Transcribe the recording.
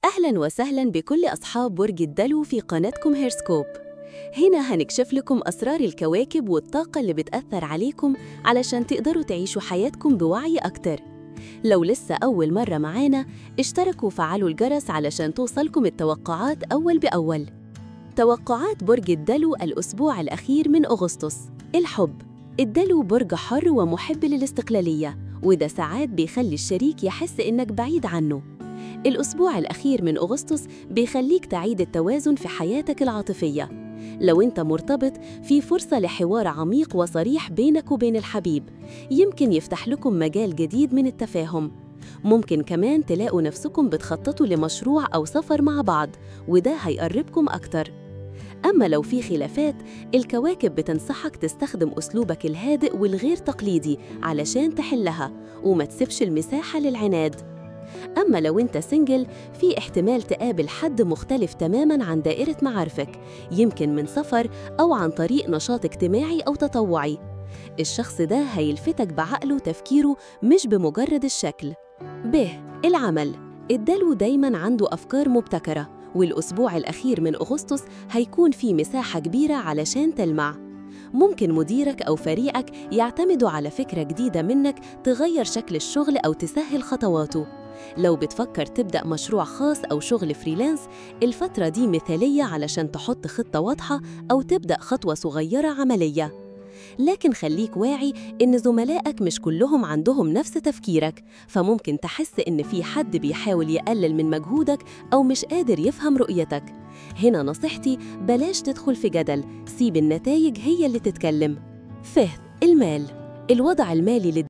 أهلاً وسهلاً بكل أصحاب برج الدلو في قناتكم هيرسكوب. هنا هنكشف لكم أسرار الكواكب والطاقة اللي بتأثر عليكم علشان تقدروا تعيشوا حياتكم بوعي أكتر. لو لسه أول مرة معانا، اشتركوا وفعلوا الجرس علشان توصلكم التوقعات أول بأول. توقعات برج الدلو الأسبوع الأخير من أغسطس. الحب. الدلو برج حر ومحب للاستقلالية، وده ساعات بيخلي الشريك يحس إنك بعيد عنه. الأسبوع الأخير من أغسطس بيخليك تعيد التوازن في حياتك العاطفية. لو أنت مرتبط، في فرصة لحوار عميق وصريح بينك وبين الحبيب، يمكن يفتح لكم مجال جديد من التفاهم. ممكن كمان تلاقوا نفسكم بتخططوا لمشروع أو سفر مع بعض، وده هيقربكم أكتر. أما لو في خلافات، الكواكب بتنصحك تستخدم أسلوبك الهادئ والغير تقليدي علشان تحلها، وما تسيبش المساحة للعناد. أما لو أنت سنجل، في احتمال تقابل حد مختلف تماماً عن دائرة معارفك، يمكن من سفر أو عن طريق نشاط اجتماعي أو تطوعي. الشخص ده هيلفتك بعقله وتفكيره مش بمجرد الشكل. العمل. الدلو دايماً عنده أفكار مبتكرة، والأسبوع الأخير من أغسطس هيكون فيه مساحة كبيرة علشان تلمع. ممكن مديرك أو فريقك يعتمدوا على فكرة جديدة منك تغير شكل الشغل أو تسهل خطواته. لو بتفكر تبدأ مشروع خاص أو شغل فريلانس، الفترة دي مثالية علشان تحط خطة واضحة أو تبدأ خطوة صغيرة عملية. لكن خليك واعي إن زملائك مش كلهم عندهم نفس تفكيرك، فممكن تحس إن في حد بيحاول يقلل من مجهودك أو مش قادر يفهم رؤيتك. هنا نصيحتي، بلاش تدخل في جدل، سيب النتائج هي اللي تتكلم. المال. الوضع المالي